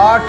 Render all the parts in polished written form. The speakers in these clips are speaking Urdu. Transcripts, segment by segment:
8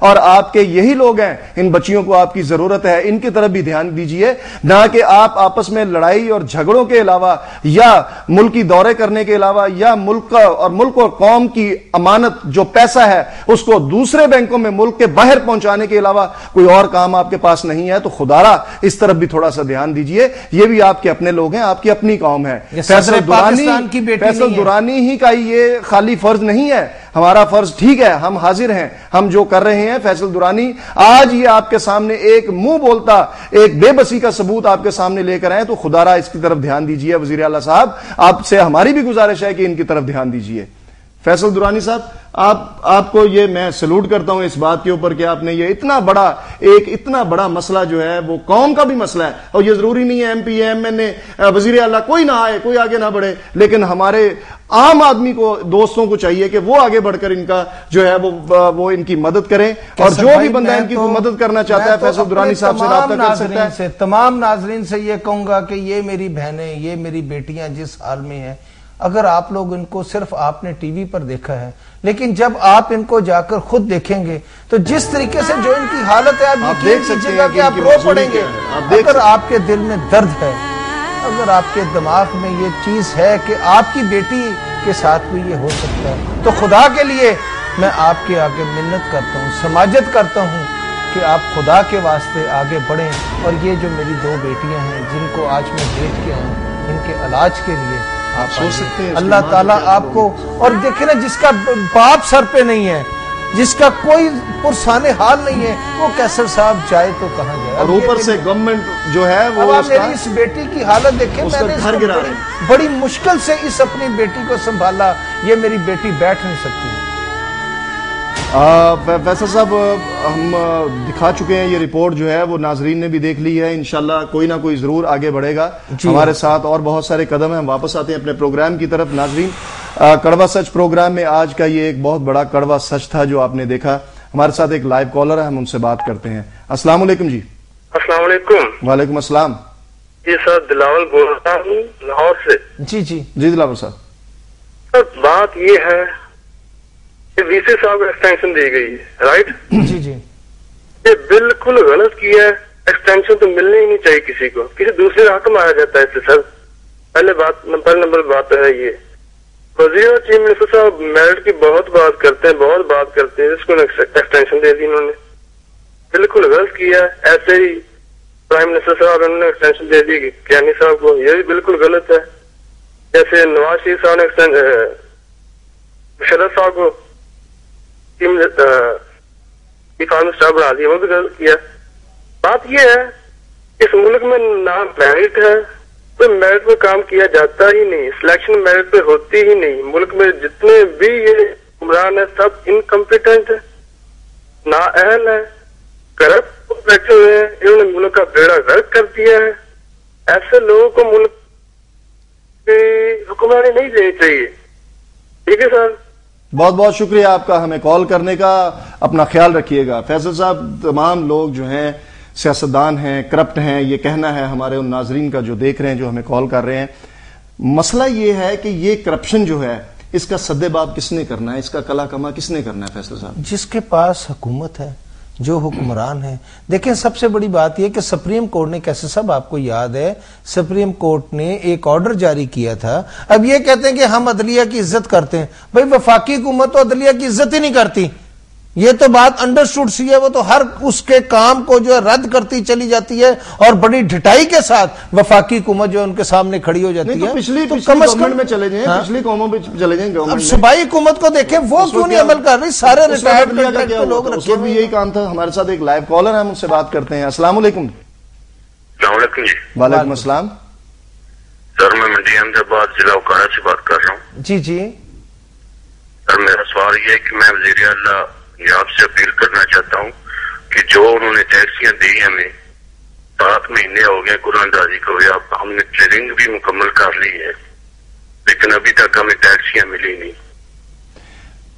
اور آپ کے یہی لوگ ہیں، ان بچیوں کو آپ کی ضرورت ہے، ان کی طرف بھی دھیان دیجئے، نہ کہ آپ آپس میں لڑائی اور جھگڑوں کے علاوہ یا ملکی دورے کرنے کے علاوہ یا ملک اور قوم کی امانت جو پیسہ ہے اس کو دوسرے بینکوں میں ملک کے باہر پہنچانے کے علاوہ کوئی اور کام آپ کے پاس نہیں ہے، تو خدارا اس طرف بھی تھوڑا سا دھیان دیجئے، یہ بھی آپ کے اپنے لوگ ہیں، آپ کی اپنی قوم ہے۔ فیصل درانی ہی کا یہ خالی فرض نہیں ہے، ہمارا فرض ٹھیک ہے، ہم حاضر ہیں، ہم جو کر رہے ہیں۔ فیصل درانی آج یہ آپ کے سامنے ایک منہ بولتا ایک بے بسی کا ثبوت آپ کے سامنے لے کر آئے، تو خدارا اس کی طرف دھیان دیجئے۔ وزیر اعلیٰ صاحب، آپ سے ہماری بھی گزارش ہے کہ ان کی طرف دھیان دیجئے۔ فیصل درانی صاحب، آپ کو یہ میں سلوٹ کرتا ہوں اس بات کے اوپر کہ آپ نے یہ اتنا بڑا مسئلہ جو ہے وہ قوم کا بھی مسئلہ ہے، اور یہ ضروری نہیں ہے ایم پی ایم این اے وزیر اعلیٰ کوئی نہ آئے، کوئی آگے نہ بڑھے، لیکن ہمارے عام آدمی کو، دوستوں کو چاہیے کہ وہ آگے بڑھ کر ان کا جو ہے وہ ان کی مدد کریں، اور جو بھی بندہ ان کی مدد کرنا چاہتا ہے فیصل درانی صاحب سے رابطہ کر سکتا ہے۔ تمام ناظرین سے یہ کہوں گا کہ یہ میری بہنیں، یہ میری بیٹیاں جس حال میں ہیں، اگر آپ لوگ ان کو صرف آپ نے ٹی وی پر دیکھا ہے، لیکن جب آپ ان کو جا کر خود دیکھیں گے تو جس طریقے سے جو ان کی حالت ہے، آپ دیکھ سکتے ہیں کہ آپ رو پڑیں گے۔ اگر آپ کے دل میں درد ہے، اگر آپ کے دماغ میں یہ چیز ہے کہ آپ کی بیٹی کے ساتھ بھی یہ ہو سکتا ہے، تو خدا کے لیے میں آپ کے آگے منت کرتا ہوں، سماجت کرتا ہوں کہ آپ خدا کے واسطے آگے بڑھیں، اور یہ جو میری 2 بیٹیاں ہیں جن کو آج میں دیکھ کے آؤں، ان کے علاج کے لیے آپ سوچ سکتے ہیں اللہ تعالیٰ آپ کو، اور دیکھیں نا، جس کا باپ سر پہ نہیں ہے، جس کا کوئی پرسانے حال نہیں ہے، وہ کیسر صاحب جائے تو کہاں جائے، اور اوپر سے گورنمنٹ جو ہے وہ میری اس بیٹی کی حالت دیکھیں، میں نے بڑی مشکل سے اس اپنی بیٹی کو سنبھالا، یہ میری بیٹی بیٹھ نہیں سکتی۔ فیصل صاحب، ہم دکھا چکے ہیں یہ رپورٹ جو ہے وہ ناظرین نے بھی دیکھ لی ہے، انشاءاللہ کوئی نہ کوئی ضرور آگے بڑھے گا ہمارے ساتھ، اور بہت سارے قدم ہیں۔ ہم واپس آتے ہیں اپنے پروگرام کی طرف۔ ناظرین، کڑوا سچ پروگرام میں آج کا یہ ایک بہت بڑا کڑوا سچ تھا جو آپ نے دیکھا۔ ہمارے ساتھ ایک لائیو کالر ہے، ہم ان سے بات کرتے ہیں۔ السلام علیکم جی۔ السلام علیکم۔ وعلیکم السلام جی سر، دلاول بول رہا ہوں لاہور سے۔ جی دلاول صاحب، سر بات یہ ہے کہ وی سی صاحب کو ایکسٹینشن دی گئی ہے، رائٹ؟ جی یہ بالکل غلط کیا ہے، ایکسٹینشن تو ملنی ہی نہیں چاہیے کسی کو، کسی دوسرے حکم آیا جاتا ہے اس سے سر۔ پہلے نمبر بات ہے یہ وزیر اور چیف منسٹر صاحب میرٹ کی بہت بات کرتے ہیں، اس کو ایکسٹینشن دے دی انہوں نے، بالکل غلط کیا ہے۔ ایسے ہی پرائم منسٹر صاحب انہوں نے ایکسٹینشن دے دی کیانی صاحب کو، یہ بھی بالکل غلط ہے۔ جیسے نواز شریف صاحب نے مشرف صاحب کو چیف منسٹر بنا دیا، وہ بھی غلط کیا۔ بات یہ ہے اس ملک میں نہ میرٹ ہے، کوئی میرٹ پہ کام کیا جاتا ہی نہیں، سلیکشن میرٹ پہ ہوتی ہی نہیں۔ ملک میں جتنے بھی یہ حکمران ہیں سب انکمپیٹنٹ ہے، نااہل ہے، کرپٹ بیٹھے ہوئے ہیں، انہوں نے ملک کا بیڑا غرق کر دیا ہے۔ ایسے لوگوں کو ملک کی حکمرانی نہیں دینی چاہیے۔ ٹھیک ہے سر، بہت بہت شکریہ آپ کا ہمیں کال کرنے کا، اپنا خیال رکھیے گا۔ فیصل صاحب، تمام لوگ جو ہیں سیاستدان ہیں، کرپٹ ہیں، یہ کہنا ہے ہمارے ان ناظرین کا جو دیکھ رہے ہیں، جو ہمیں کال کر رہے ہیں۔ مسئلہ یہ ہے کہ یہ کرپشن جو ہے اس کا سد باب کس نے کرنا ہے، اس کا کلا کما کس نے کرنا ہے فیصل صاحب؟ جس کے پاس حکومت ہے، جو حکمران ہے۔ دیکھیں، سب سے بڑی بات یہ کہ سپریم کورٹ نے، کیسے صاحب آپ کو یاد ہے، سپریم کورٹ نے ایک آرڈر جاری کیا تھا۔ اب یہ کہتے ہیں کہ ہم عدلیہ کی عزت کرتے ہیں، بھائی وفاقی حکومت تو عدلیہ کی عزت ہی نہیں کرتی، یہ تو بات انڈرسٹوڈ سی ہے، وہ تو ہر اس کے کام کو جو ہے رد کرتی چلی جاتی ہے، اور بڑی ڈھٹائی کے ساتھ وفاقی حکومت جو ان کے سامنے کھڑی ہو جاتی ہے۔ پچھلی گورنمنٹ میں چلے جائیں، پچھلی قوموں میں چلے جائیں، اب صوبائی حکومت کو دیکھیں، وہ کیوں نہیں عمل کر رہی؟ سارے ریٹائرڈ لوگ رکھے ہوئے، یہی کام تھا۔ ہمارے ساتھ ایک لائیو کالر ہے، ہم ان سے بات کرتے ہیں۔ السلام علیکم۔ السلام علیکم جی۔ وعلیکم السلام سر، میں منڈی احمد آباد ضلع اوکارا سے بات کر رہا ہوں۔ جی سر، میرا سوال یہ ہے کہ میں وزیر اعلیٰ آپ سے اپیل کرنا چاہتا ہوں کہ جو انہوں نے ٹیکسیاں دی ہمیں 7 مہینے ہو گئے قرآن اندازی کو، ہم نے ٹریننگ بھی مکمل کر لی ہے، لیکن ابھی تک ہمیں ٹیکسیاں ملی نہیں۔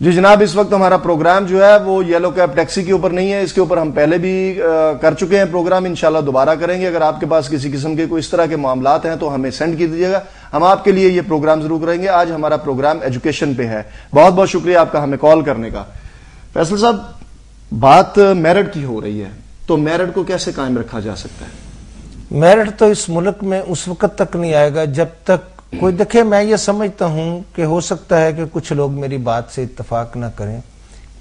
جی جناب، اس وقت ہمارا پروگرام جو ہے وہ یلو کیب ٹیکسی کے اوپر نہیں ہے، اس کے اوپر ہم پہلے بھی کر چکے ہیں پروگرام، انشاءاللہ دوبارہ کریں گے۔ اگر آپ کے پاس کسی قسم کے کوئی اس طرح کے معاملات ہیں تو ہمیں سینڈ کر دیجیے گا، ہم آپ کے لیے یہ پروگرام ضرور کریں گے۔ آج ہمارا پروگرام ایجوکیشن پہ ہے۔ بہت بہت شکریہ آپ کا ہمیں کال کرنے کا۔ فیصل صاحب، بات میرٹ کی ہو رہی ہے تو میرٹ کو کیسے قائم رکھا جا سکتا ہے؟ میرٹ تو اس ملک میں اس وقت تک نہیں آئے گا جب تک کوئی دیکھے. میں یہ سمجھتا ہوں کہ ہو سکتا ہے کہ کچھ لوگ میری بات سے اتفاق نہ کریں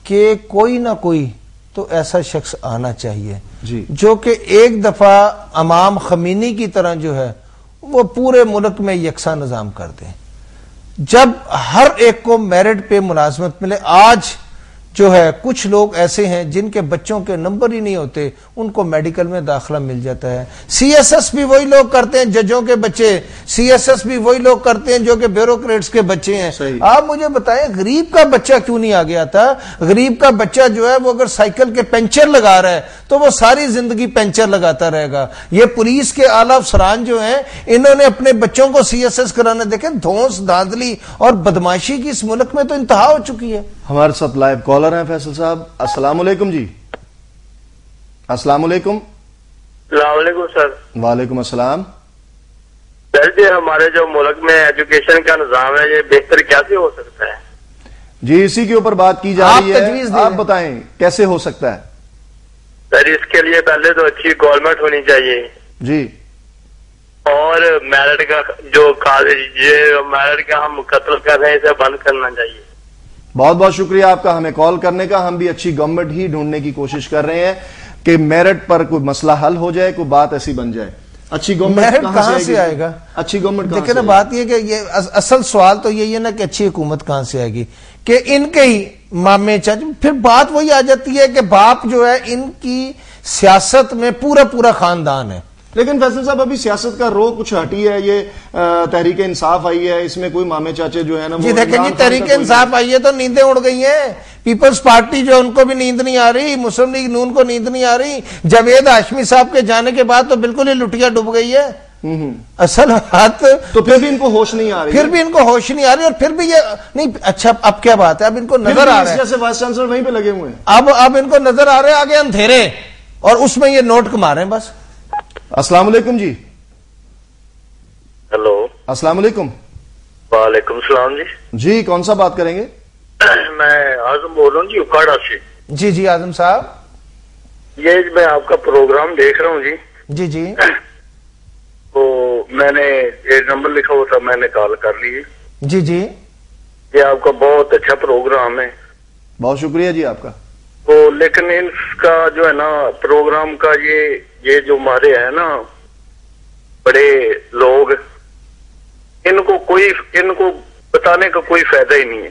کہ کوئی نہ کوئی تو ایسا شخص آنا چاہیے جی جو کہ ایک دفعہ امام خمینی کی طرح جو ہے وہ پورے ملک میں یکساں نظام کر دیں. جب ہر ایک کو میرٹ پہ ملازمت ملے. آج جو ہے کچھ لوگ ایسے ہیں جن کے بچوں کے نمبر ہی نہیں ہوتے, ان کو میڈیکل میں داخلہ مل جاتا ہے. سی ایس ایس بھی وہی لوگ کرتے ہیں ججوں کے بچے, سی ایس ایس بھی وہی لوگ کرتے ہیں جو کہ بیوروکریٹس کے بچے ہیں. آپ مجھے بتائیں غریب کا بچہ کیوں نہیں آگے آتا؟ غریب کا بچہ جو ہے وہ اگر سائیکل کے پنچر لگا رہا ہے تو وہ ساری زندگی پنچر لگاتا رہے گا. یہ پولیس کے اعلی افسران جو ہیں انہوں نے اپنے بچوں کو سی ایس ایس کرانا. دیکھیں دھونس دھاندلی اور بدماشی کی اس ملک میں تو انتہا ہو چکی ہے. ہمارے ساتھ لائیو کالر ہیں فیصل صاحب. السلام علیکم جی. السلام علیکم. السلام علیکم سر. وعلیکم السلام. سر جی ہمارے جو ملک میں ایجوکیشن کا نظام ہے یہ بہتر کیسے ہو سکتا ہے؟ جی اسی کے اوپر بات کی جا رہی ہے, آپ بتائیں کیسے ہو سکتا ہے؟ سر اس کے لیے پہلے تو اچھی گورنمنٹ ہونی چاہیے جی, اور میرٹ کا جو یہ میرٹ کا ہم قتل کر رہے ہیں اسے بند کرنا چاہیے. بہت بہت شکریہ آپ کا ہمیں کال کرنے کا. ہم بھی اچھی گورنمنٹ ہی ڈھونڈنے کی کوشش کر رہے ہیں کہ میرٹ پر کوئی مسئلہ حل ہو جائے, کوئی بات ایسی بن جائے. اچھی گورنمنٹ کہاں سے آئے گا؟ اچھی گورنمنٹ دیکھیں نا, بات یہ کہ یہ اصل سوال تو یہی ہے نا کہ اچھی حکومت کہاں سے آئے گی کہ ان کے ہی مامے چچ. پھر بات وہی آ جاتی ہے کہ باپ جو ہے ان کی سیاست میں پورا خاندان ہے. لیکن فیصل صاحب ابھی سیاست کا رو کچھ ہٹی ہے, یہ تحریک انصاف آئی ہے, اس میں کوئی مامے چاچے جو ہے نا جی دیکھیں جی تحریک انصاف آئی ہے تو نیندیں اڑ گئی ہیں. پیپلز پارٹی جو ان کو بھی نیند نہیں آ رہی, مسلم لیگ نون کو نیند نہیں آ رہی. جاوید ہاشمی صاحب کے جانے کے بعد تو بالکل ہی لٹیا ڈوب گئی ہے. اصل بات تو پھر بھی ان کو ہوش نہیں آ رہی, پھر بھی ان کو ہوش نہیں آ رہی, اور پھر بھی یہ نہیں. اچھا اب کیا بات ہے, اب ان کو نظر آ رہا ہے, جیسے وائس چانسلر وہیں پہ لگے ہوئے ہیں, اب ان کو نظر آ رہے ہیں آگے اندھیرے, اور اس میں یہ نوٹ کما رہے ہیں بس. السلام علیکم جی. ہلو السلام علیکم. وعلیکم السلام جی. جی کون سا بات کریں گے؟ میں اعظم بول رہا ہوں جی اکاڑا سے. جی اعظم صاحب. یہ میں آپ کا پروگرام دیکھ رہا ہوں جی. جی تو میں نے یہ نمبر لکھا ہوا تھا, میں نے کال کر لی. جی یہ آپ کا بہت اچھا پروگرام ہے. بہت شکریہ جی آپ کا. تو لیکن اس کا جو ہے نا پروگرام کا یہ جو ہمارے ہیں نا بڑے لوگ, ان کو بتانے کا کوئی فائدہ ہی نہیں ہے.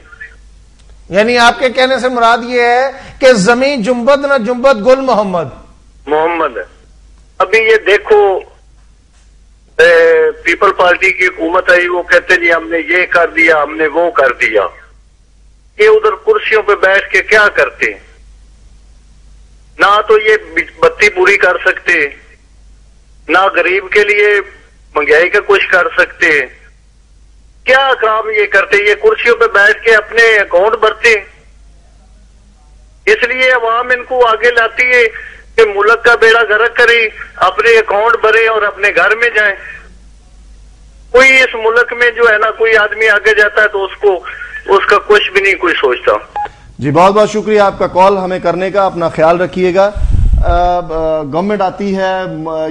یعنی آپ کے کہنے سے مراد یہ ہے کہ زمین جنبد نہ جنبد گل محمد. ابھی یہ دیکھو پیپل پارٹی کی حکومت آئی, وہ کہتے جی ہم نے یہ کر دیا, ہم نے وہ کر دیا. یہ ادھر کرسیوں پہ بیٹھ کے کیا کرتے ہیں؟ نہ تو یہ بتی پوری کر سکتے, نہ غریب کے لیے مہنگائی کا کچھ کر سکتے. کیا کام یہ کرتے؟ یہ کرسیوں پہ بیٹھ کے اپنے اکاؤنٹ بھرتے. اس لیے عوام ان کو آگے لاتی ہے کہ ملک کا بیڑا غرق کرے, اپنے اکاؤنٹ بھرے اور اپنے گھر میں جائیں. کوئی اس ملک میں جو ہے نا کوئی آدمی آگے جاتا ہے تو اس کا کچھ بھی نہیں کوئی سوچتا. جی بہت بہت شکریہ آپ کا کال ہمیں کرنے کا. اپنا خیال رکھیے گا. گورنمنٹ آتی ہے,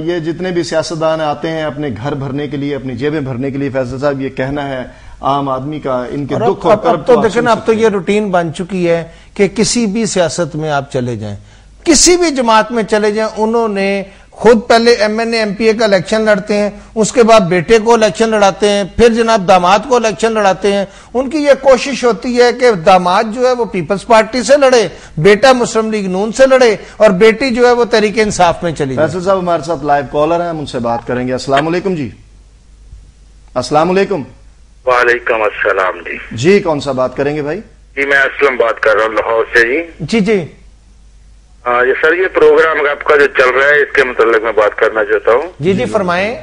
یہ جتنے بھی سیاستدان آتے ہیں اپنے گھر بھرنے کے لیے, اپنی جیبیں بھرنے کے لیے. فیصل صاحب یہ کہنا ہے عام آدمی کا, ان کے دکھ اور کرب تو دیکھیں اب تو یہ روٹین بن چکی ہے کہ کسی بھی سیاست میں آپ چلے جائیں, کسی بھی جماعت میں چلے جائیں, انہوں نے خود پہلے M N A M P A کا الیکشن لڑتے ہیں, اس کے بعد بیٹے کو الیکشن لڑاتے ہیں, پھر جناب داماد کو الیکشن لڑاتے ہیں. ان کی یہ کوشش ہوتی ہے کہ داماد جو ہے وہ پیپلز پارٹی سے لڑے, بیٹا مسلم لیگ نون سے لڑے, اور بیٹی جو ہے وہ تحریک انصاف میں چلی جائے. فیصل صاحب ہمارے ساتھ لائیو کالر ہیں, ہم ان سے بات کریں گے. السلام علیکم جی. السلام علیکم. وعلیکم السلام جی. جی کون سا بات کریں گے بھائی؟ جی میں اسلم بات کر رہا ہوں لاہور سے. جی یہ سر یہ پروگرام آپ کا جو چل رہا ہے اس کے متعلق میں بات کرنا چاہتا ہوں. جی فرمائیں.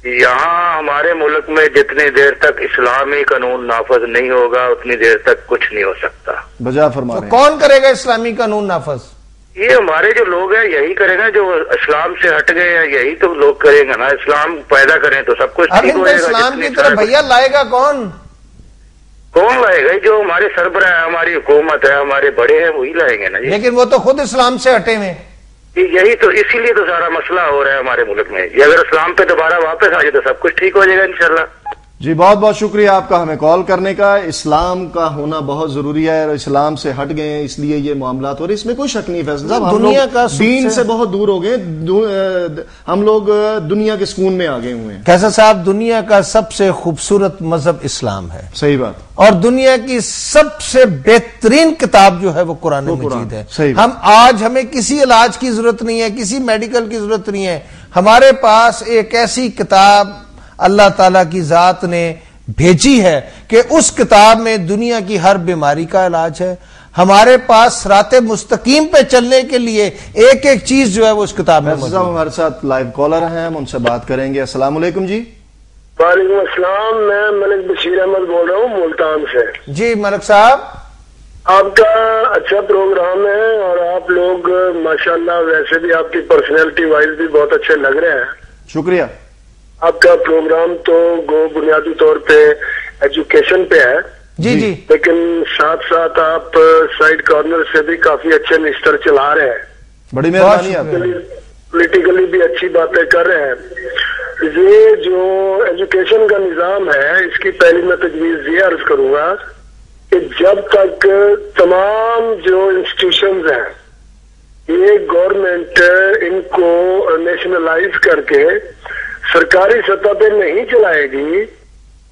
یہاں ہمارے ملک میں جتنی دیر تک اسلامی قانون نافذ نہیں ہوگا اتنی دیر تک کچھ نہیں ہو سکتا. بجا فرما رہے ہیں. کون کرے گا اسلامی قانون نافذ؟ یہ ہمارے جو لوگ ہیں یہی کرے گا, جو اسلام سے ہٹ گئے ہیں یہی تو لوگ کریں گے نا. اسلام پیدا کریں تو سب کچھ ٹھیک ہو جائے گا. اسلام کی طرف بھیا لائے گا کون؟ کون لائے گا؟ جو ہمارے سربراہ ہے، ہماری حکومت ہے، ہمارے بڑے ہیں، وہی لائیں گے نا جی. لیکن وہ تو خود اسلام سے ہٹے ہوئے. یہی تو، اسی لیے تو سارا مسئلہ ہو رہا ہے ہمارے ملک میں. یہ اگر اسلام پہ دوبارہ واپس آ جائے تو سب کچھ ٹھیک ہو جائے گا انشاءاللہ. جی بہت بہت شکریہ آپ کا ہمیں کال کرنے کا. اسلام کا ہونا بہت ضروری ہے، اور اسلام سے ہٹ گئے ہیں اس لیے یہ معاملات ہو رہے ہیں، اس میں کوئی شک نہیں فیصل صاحب. ہم لوگ دین سے بہت دور ہو گئے، ہم لوگ دنیا کے سکون میں آ گئے ہوئے ہیں. فیصل صاحب، دنیا کا سب سے خوبصورت مذہب اسلام ہے. صحیح بات. اور دنیا کی سب سے بہترین کتاب جو ہے وہ قرآن مجید ہے. ہمیں کسی علاج کی ضرورت نہیں ہے، کسی میڈیکل کی ضرورت نہیں ہے. ہمارے پاس ایک ایسی کتاب اللہ تعالیٰ کی ذات نے بھیجی ہے کہ اس کتاب میں دنیا کی ہر بیماری کا علاج ہے. ہمارے پاس صراط مستقیم پہ چلنے کے لیے ایک ایک چیز جو ہے وہ اس کتاب میں موجود ہے. ہمارے ساتھ لائیو کالر ہیں، ہم ان سے بات کریں گے. السلام علیکم جی. وعلیکم السلام، میں ملک بشیر احمد بول رہا ہوں ملتان سے. جی ملک صاحب، آپ کا اچھا پروگرام ہے، اور آپ لوگ ماشاءاللہ ویسے بھی آپ کی پرسنالٹی وائز بھی بہت اچھے لگ رہے ہیں. شکریہ. آپ کا پروگرام تو بنیادی طور پہ ایجوکیشن پہ ہے، جی جی، لیکن ساتھ ساتھ آپ سائیڈ کارنر سے بھی کافی اچھے نشتر چلا رہے ہیں. بڑی مہربانی آپ. پولیٹیکلی بھی اچھی باتیں کر رہے ہیں. یہ جو ایجوکیشن کا نظام ہے، اس کی پہلی میں تجویز یہ عرض کروں گا کہ جب تک تمام جو انسٹیٹیوشنز ہیں یہ گورنمنٹ ان کو نیشنلائز کر کے سرکاری سطح پہ نہیں چلائے گی،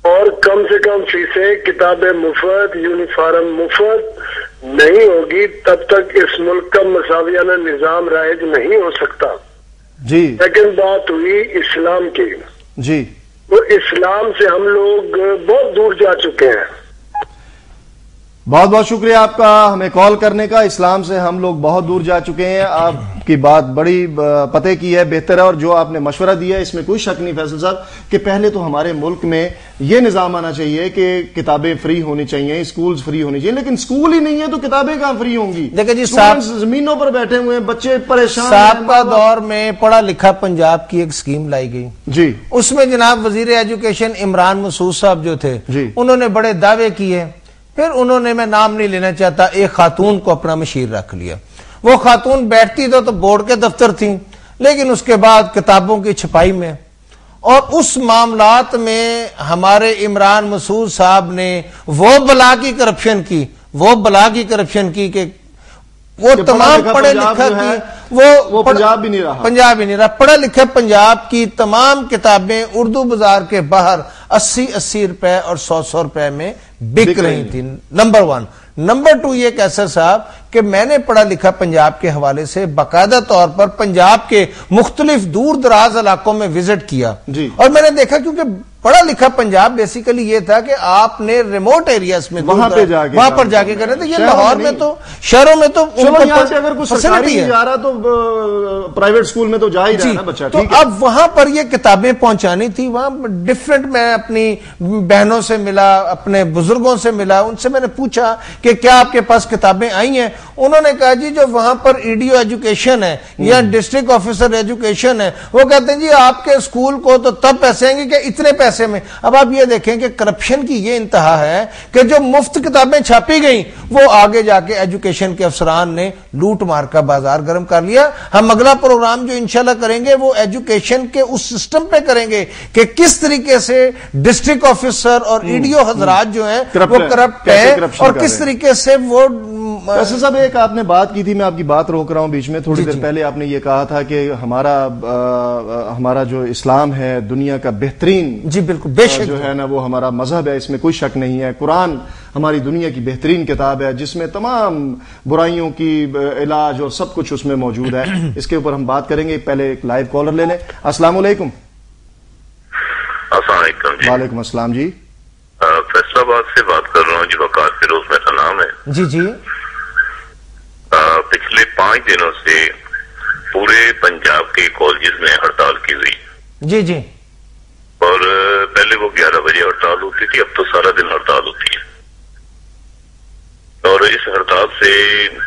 اور کم سے کم فیسیں، کتابیں مفت، یونیفارم مفت نہیں ہوگی، تب تک اس ملک کا مساویانہ نظام رائج نہیں ہو سکتا. جی. سیکنڈ بات ہوئی اسلام کی. جی. تو اسلام سے ہم لوگ بہت دور جا چکے ہیں. بہت بہت شکریہ آپ کا ہمیں کال کرنے کا. اسلام سے ہم لوگ بہت دور جا چکے ہیں. آپ کی بات بڑی پتے کی ہے، بہتر ہے، اور جو آپ نے مشورہ دیا ہے اس میں کوئی شک نہیں فیصل صاحب کہ پہلے تو ہمارے ملک میں یہ نظام آنا چاہیے کہ کتابیں فری ہونی چاہیے، اسکولز فری ہونی چاہیے. لیکن اسکول ہی نہیں ہے تو کتابیں کہاں فری ہوں گی؟ دیکھیں جی، زمینوں پر بیٹھے ہوئے ہیں، بچے پریشان. سابقہ دور میں پڑھا لکھا پنجاب کی ایک سکیم لائی گئی. جی. اس میں جناب وزیر ایجوکیشن عمران مسعود صاحب جو تھے، انہوں نے بڑے دعوے کیے. پھر انہوں نے، میں نام نہیں لینا چاہتا، ایک خاتون کو اپنا مشیر رکھ لیا. وہ خاتون بیٹھتی تو بورڈ کے دفتر تھی، لیکن اس کے بعد کتابوں کی چھپائی میں، اور اس معاملات میں ہمارے عمران مسعود صاحب نے وہ بلا کی کرپشن کی کہ وہ تمام پڑھے لکھے کی وہ پنجاب بھی نہیں رہا. پڑھا لکھے پنجاب کی تمام کتابیں اردو بازار کے باہر 80 روپے اور 100 روپے میں بک رہی تھی. نمبر 1. نمبر 2 یہ کیسر صاحب کہ میں نے پڑھا لکھا پنجاب کے حوالے سے باقاعدہ طور پر پنجاب کے مختلف دور دراز علاقوں میں وزٹ کیا، اور میں نے دیکھا کیونکہ پڑھا لکھا پنجاب بیسیکلی یہ تھا کہ آپ نے ریموٹ ایریاز میں وہاں پر جا کے کرنے تھے. یہ لاہور میں تو شہروں میں تو اگر کوئی سرکاری نہیں جا رہا تو پرائیویٹ سکول میں تو جا ہی رہا نا بچہ. تو اب وہاں پر یہ کتابیں پہنچانی تھی. وہاں ڈفرینٹ، میں اپنی بہنوں سے ملا، اپنے بزرگوں سے ملا، ان سے میں نے پوچھا کہ کیا آپ کے پاس کتابیں آئی ہیں؟ انہوں نے کہا جی جو وہاں پر ایڈیو ایجوکیشن ہے یا ڈسٹرکٹ آفیسر ایجوکیشن ہے، وہ کہتے ہیں جی آپ کے اسکول کو تو تب پیسے آئیں گے کہ اتنے پیسے میں. اب آپ یہ دیکھیں کہ کرپشن کی یہ انتہا ہے کہ جو مفت کتابیں چھاپی گئیں وہ آگے جا کے ایجوکیشن کے افسران نے لوٹ مار کا بازار گرم کر لیا. ہم اگلا پروگرام جو انشاءاللہ کریں گے وہ ایجوکیشن کے اس سسٹم پہ کریں گے کہ کس طریقے سے ڈسٹرکٹ آفیسر اور ایڈیو حضرات جو ہیں وہ کرپٹ ہے، اور کس طریقے سے وہ. ویسے صاحب ایک آپ نے بات کی تھی، میں آپ کی بات روک رہا ہوں بیچ میں، تھوڑی دیر پہلے آپ نے یہ کہا تھا کہ ہمارا جو اسلام ہے دنیا کا بہترین، جی بالکل بے شک جو ہے نا وہ ہمارا مذہب ہے، اس میں کوئی شک نہیں ہے. قرآن ہماری دنیا کی بہترین کتاب ہے جس میں تمام برائیوں کی علاج اور سب کچھ اس میں موجود ہے. اس کے اوپر ہم بات کریں گے. پہلے ایک لائیو کالر لے لیں. السلام علیکم. السلام علیکم جی. وعلیکم السلام جی. فیصل آباد سے بات کر رہا ہوں جی. وقار فیروز میرا نام ہے. جی جی. پچھلے 5 دنوں سے پورے پنجاب کے کالجز میں ہڑتال کی ہوئی. جی جی. اور پہلے وہ 11 بجے ہڑتال ہوتی تھی، اب تو سارا دن ہڑتال ہوتی ہے. اور اس ہڑتال سے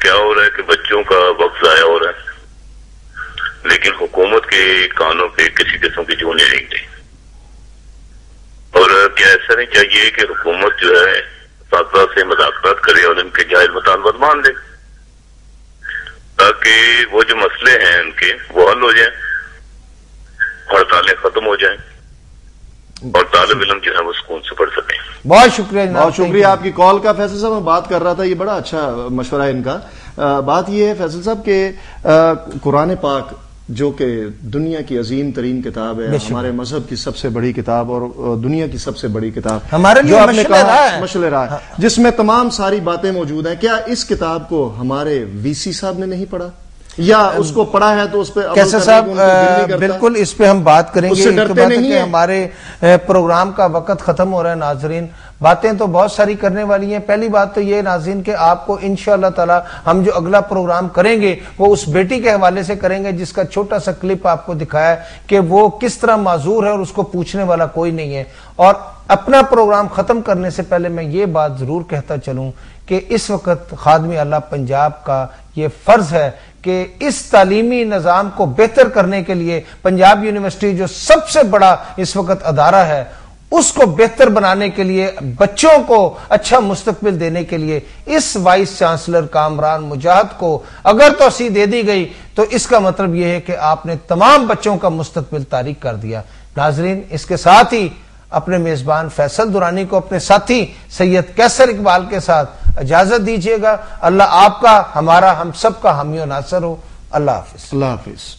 کیا ہو رہا ہے کہ بچوں کا وقت ضائع ہو رہا ہے، لیکن حکومت کے کانوں پہ کسی قسم کی جوں نہیں رہی. اور کیا ایسا نہیں چاہیے کہ حکومت جو ہے اساتذہ سے مذاکرات کرے اور ان کے جائز مطالبات مان لے، تاکہ وہ جو مسئلے ہیں ان کے وہ حل ہو جائیں، ہڑتالیں ختم ہو جائیں اور طالب علم جو ہے وہ سکون سے پڑھ سکیں۔ بہت شکریہ جناب، بہت شکریہ آپ کی کال کا۔ فیصل صاحب میں بات کر رہا تھا، یہ بڑا اچھا مشورہ ہے ان کا۔ بات یہ ہے فیصل صاحب کہ قرآن پاک جو کہ دنیا کی عظیم ترین کتاب ہے، ہمارے مذہب کی سب سے بڑی کتاب اور دنیا کی سب سے بڑی کتاب، ہمارے لیے جو آپ نے مشعل راہ کہا ہے، مشعل راہ ہے، جس میں تمام ساری باتیں موجود ہیں، کیا اس کتاب کو ہمارے وی سی صاحب نے نہیں پڑھا، یا اس کو پڑھا ہے تو اس پہ عمل کیسے کرنے صاحب کو ان کو دل نہیں کرتا؟ بالکل اس پہ ہم بات کریں اس گے۔ سے ایک تو ڈرتے بات ہے نہیں کہ ہیں۔ ہمارے پروگرام کا وقت ختم ہو رہا ہے ناظرین، باتیں تو بہت ساری کرنے والی ہیں۔ پہلی بات تو یہ ناظرین کہ آپ کو انشاءاللہ تعالی ہم جو اگلا پروگرام کریں گے وہ اس بیٹی کے حوالے سے کریں گے جس کا چھوٹا سا کلپ آپ کو دکھایا ہے کہ وہ کس طرح معذور ہے اور اس کو پوچھنے والا کوئی نہیں ہے۔ اور اپنا پروگرام ختم کرنے سے پہلے میں یہ بات ضرور کہتا چلوں کہ اس وقت خادم اعلیٰ پنجاب کا یہ فرض ہے کہ اس تعلیمی نظام کو بہتر کرنے کے لیے پنجاب یونیورسٹی جو سب سے بڑا اس وقت ادارہ ہے اس کو بہتر بنانے کے لیے، بچوں کو اچھا مستقبل دینے کے لیے اس وائس چانسلر کامران مجاہد کو اگر توسیع دے دی گئی تو اس کا مطلب یہ ہے کہ آپ نے تمام بچوں کا مستقبل تاریک کر دیا۔ ناظرین، اس کے ساتھ ہی اپنے میزبان فیصل درانی کو اپنے ساتھی سید کیسر اقبال کے ساتھ اجازت دیجیے گا۔ اللہ آپ کا، ہمارا، ہم سب کا حامی و ناصر ہو۔ اللہ حافظ۔ اللہ حافظ۔